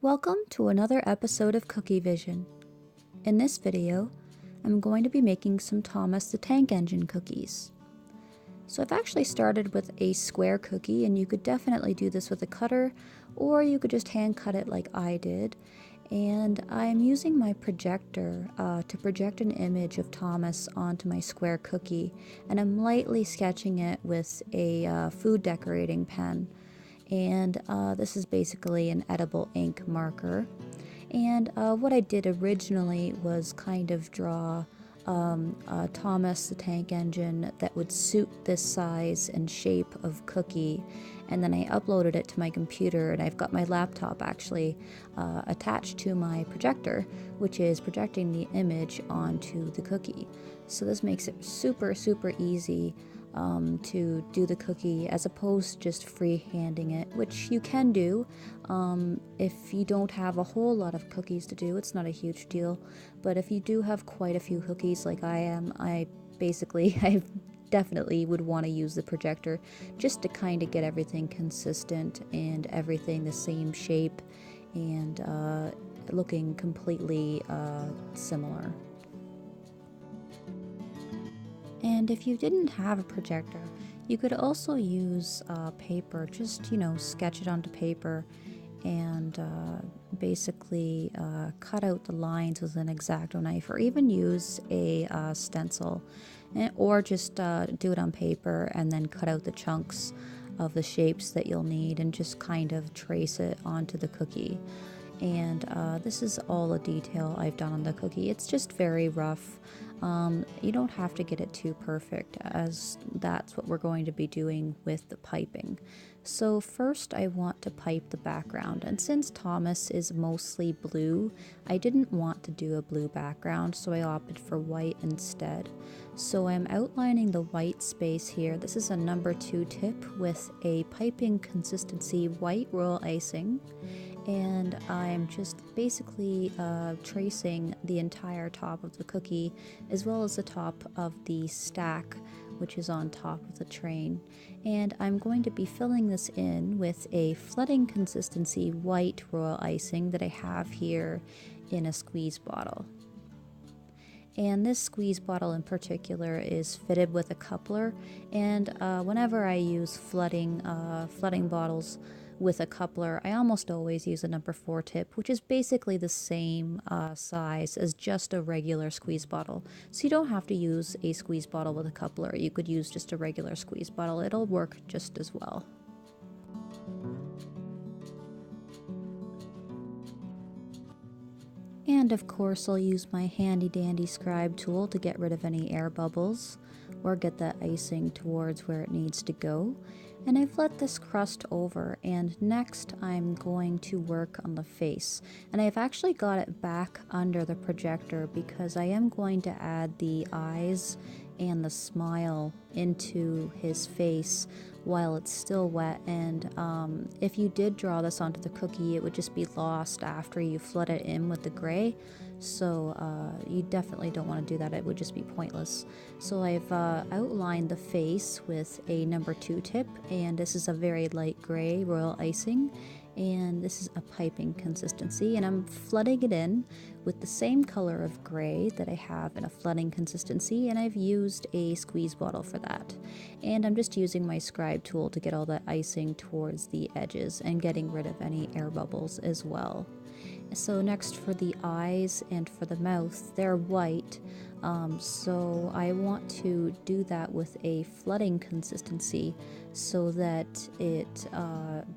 Welcome to another episode of Kookievision. In this video, I'm going to be making some Thomas the Tank Engine cookies. So I've actually started with a square cookie, and you could definitely do this with a cutter, or you could just hand cut it like I did. And I'm using my projector to project an image of Thomas onto my square cookie, and I'm lightly sketching it with a food decorating pen. And this is basically an edible ink marker. And what I did originally was kind of draw Thomas the Tank Engine that would suit this size and shape of cookie, and then I uploaded it to my computer, and I've got my laptop actually attached to my projector, which is projecting the image onto the cookie. So this makes it super easy to do the cookie, as opposed to just freehanding it, which you can do if you don't have a whole lot of cookies to do. It's not a huge deal, but if you do have quite a few cookies like I am, I definitely would want to use the projector just to kind of get everything consistent and everything the same shape and looking completely similar. And if you didn't have a projector, you could also use paper. Just, sketch it onto paper and basically cut out the lines with an X-Acto knife, or even use a stencil, or just do it on paper and then cut out the chunks of the shapes that you'll need and just kind of trace it onto the cookie. And this is all the detail I've done on the cookie. It's just very rough. You don't have to get it too perfect, as that's what we're going to be doing with the piping. So first I want to pipe the background, and since Thomas is mostly blue, I didn't want to do a blue background, so I opted for white instead. So I'm outlining the white space here. This is a number 2 tip with a piping consistency white royal icing, and I'm just basically tracing the entire top of the cookie, as well as the top of the stack, which is on top of the train. And I'm going to be filling this in with a flooding consistency white royal icing that I have here in a squeeze bottle. And this squeeze bottle in particular is fitted with a coupler, and whenever I use flooding bottles with a coupler, I almost always use a number 4 tip, which is basically the same size as just a regular squeeze bottle. So you don't have to use a squeeze bottle with a coupler. You could use just a regular squeeze bottle. It'll work just as well. And of course, I'll use my handy dandy scribe tool to get rid of any air bubbles or get that icing towards where it needs to go. And I've let this crust over, and next I'm going to work on the face. And I've actually got it back under the projector because I am going to add the eyes and the smile into his face while it's still wet. And if you did draw this onto the cookie, it would just be lost after you flood it in with the gray. So you definitely don't want to do that. It would just be pointless. So I've outlined the face with a number 2 tip, and this is a very light gray royal icing, and this is a piping consistency, and I'm flooding it in with the same color of gray that I have in a flooding consistency, and I've used a squeeze bottle for that. And I'm just using my scribe tool to get all that icing towards the edges and getting rid of any air bubbles as well. So next, for the eyes and for the mouth, they're white, so I want to do that with a flooding consistency so that it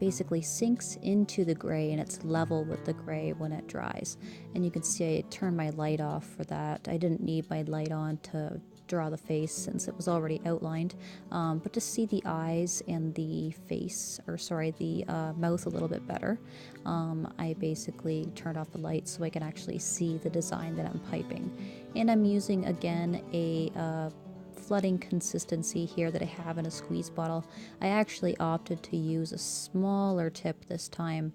basically sinks into the gray and it's level with the gray when it dries. And you can see I turned my light off for that. I didn't need my light on to draw the face since it was already outlined, but to see the eyes and the face, the mouth a little bit better, I basically turned off the light so I can actually see the design that I'm piping. And I'm using again a flooding consistency here that I have in a squeeze bottle. I actually opted to use a smaller tip this time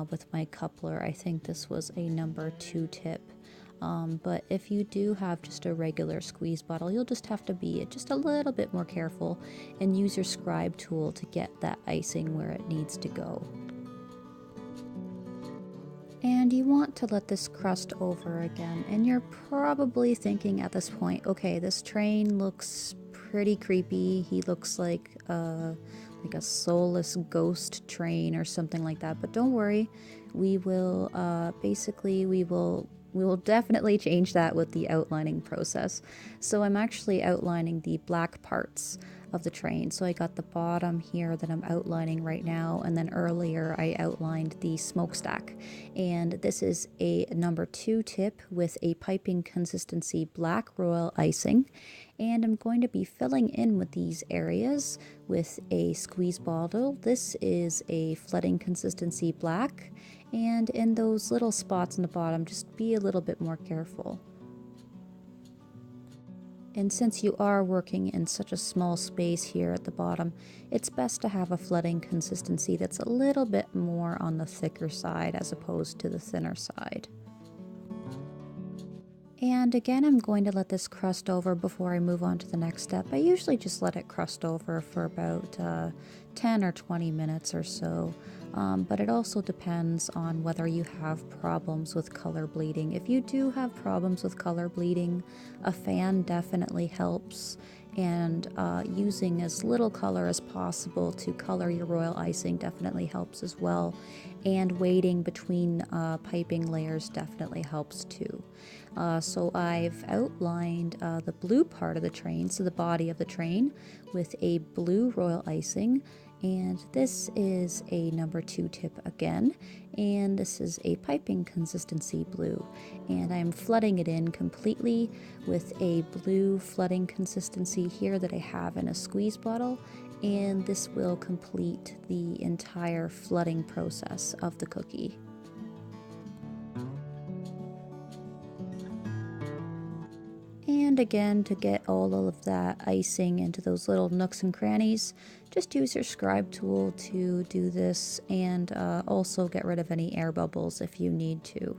with my coupler. I think this was a number 2 tip. But if you do have just a regular squeeze bottle, you'll just have to be just a little bit more careful and use your scribe tool to get that icing where it needs to go. And you want to let this crust over again. And you're probably thinking at this point, okay, this train looks pretty creepy. He looks like a soulless ghost train or something like that. But don't worry, we will we will definitely change that with the outlining process. So I'm actually outlining the black parts of the train. So I got the bottom here that I'm outlining right now, and then earlier I outlined the smokestack. And this is a number 2 tip with a piping consistency black royal icing. And I'm going to be filling in with these areas with a squeeze bottle. This is a flooding consistency black. And in those little spots in the bottom, just be a little bit more careful. And since you are working in such a small space here at the bottom, it's best to have a flooding consistency that's a little bit more on the thicker side as opposed to the thinner side. And again, I'm going to let this crust over before I move on to the next step. I usually just let it crust over for about 10 or 20 minutes or so. But it also depends on whether you have problems with color bleeding. If you do have problems with color bleeding, a fan definitely helps. And using as little color as possible to color your royal icing definitely helps as well. And waiting between piping layers definitely helps too. So I've outlined the blue part of the train, so the body of the train, with a blue royal icing. And this is a number 2 tip again, and this is a piping consistency blue, and I'm flooding it in completely with a blue flooding consistency here that I have in a squeeze bottle, and this will complete the entire flooding process of the cookie. And again, to get all of that icing into those little nooks and crannies, just use your scribe tool to do this, and also get rid of any air bubbles if you need to.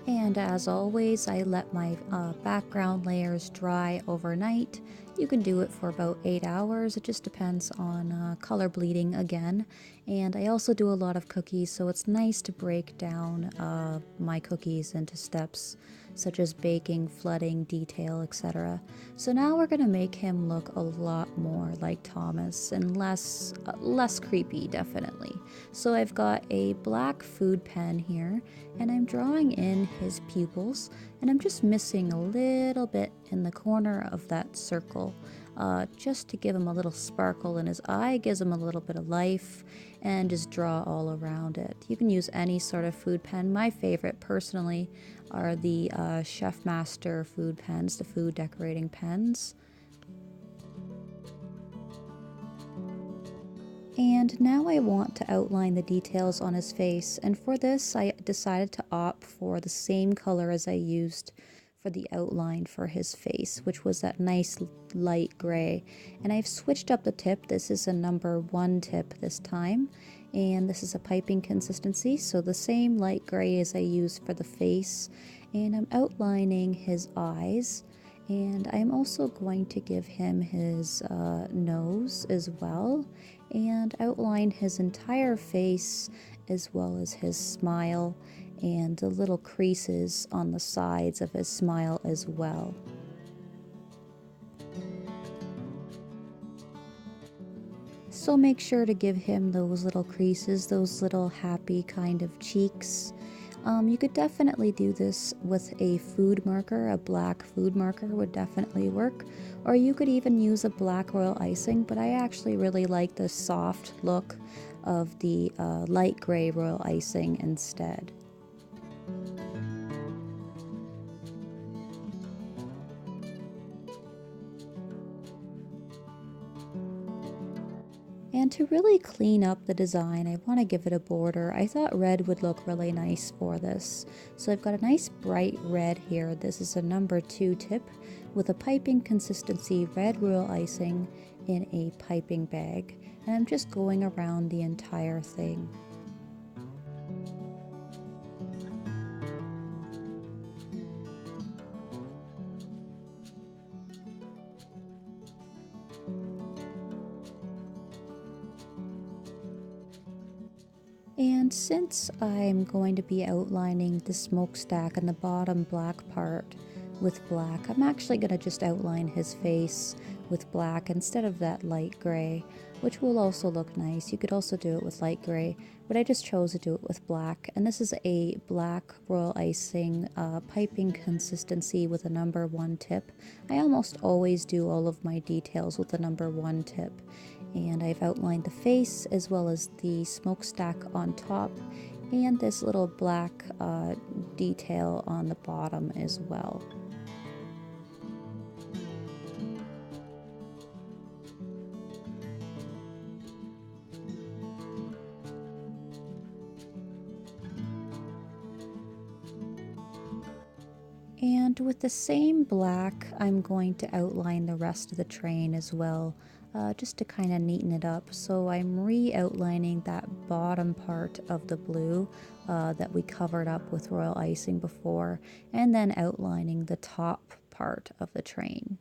And as always, I let my background layers dry overnight. You can do it for about 8 hours. It just depends on color bleeding again. And I also do a lot of cookies, so it's nice to break down my cookies into steps such as baking, flooding, detail, etc. So now we're going to make him look a lot more like Thomas and less creepy, definitely. So I've got a black food pen here, and I'm drawing in his pupils, and I'm just missing a little bit in the corner of that circle, just to give him a little sparkle in his eye, gives him a little bit of life, and just draw all around it. You can use any sort of food pen. My favorite personally are the Chef Master food pens, the food decorating pens. And now I want to outline the details on his face, and for this I decided to opt for the same color as I used for the outline for his face, which was that nice light gray. And I've switched up the tip. This is a number 1 tip this time, and this is a piping consistency, so the same light gray as I used for the face. And I'm outlining his eyes, and I'm also going to give him his nose as well, and outline his entire face as well as his smile and the little creases on the sides of his smile as well. So make sure to give him those little creases, those little happy kind of cheeks. You could definitely do this with a food marker. A black food marker would definitely work, or you could even use a black royal icing, but I actually really like the soft look of the light gray royal icing instead. And to really clean up the design, I want to give it a border. I thought red would look really nice for this. So I've got a nice bright red here. This is a number 2 tip with a piping consistency red royal icing in a piping bag. And I'm just going around the entire thing. And since I'm going to be outlining the smokestack and the bottom black part with black, I'm actually going to just outline his face with black instead of that light gray, which will also look nice. You could also do it with light gray, but I just chose to do it with black. And this is a black royal icing piping consistency with a number 1 tip. I almost always do all of my details with the number 1 tip. And I've outlined the face as well as the smokestack on top and this little black detail on the bottom as well. And with the same black, I'm going to outline the rest of the train as well, just to kind of neaten it up. So I'm re-outlining that bottom part of the blue that we covered up with royal icing before, and then outlining the top part of the train.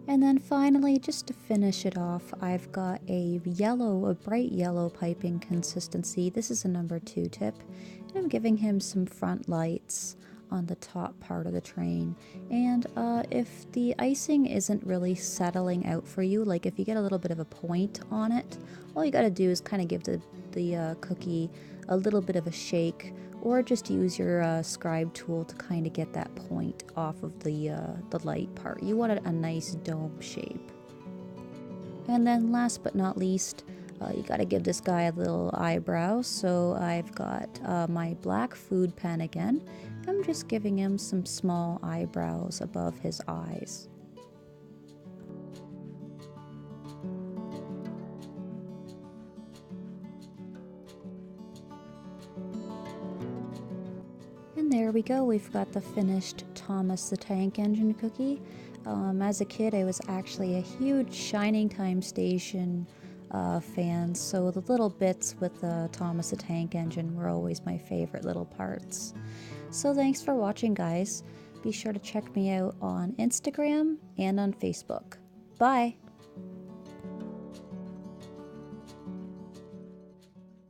And then finally, just to finish it off, I've got a bright yellow piping consistency. This is a number 2 tip. And I'm giving him some front lights on the top part of the train. And if the icing isn't really settling out for you, like if you get a little bit of a point on it, all you gotta do is kind of give the cookie a little bit of a shake, or just use your scribe tool to kind of get that point off of the light part. You want a nice dome shape. And then last but not least, you got to give this guy a little eyebrow. So I've got my black food pen again. I'm just giving him some small eyebrows above his eyes. And there we go, we've got the finished Thomas the Tank Engine cookie. As a kid, I was actually a huge Shining Time Station fan, so the little bits with the Thomas the Tank Engine were always my favorite little parts. So thanks for watching, guys. Be sure to check me out on Instagram and on Facebook. Bye!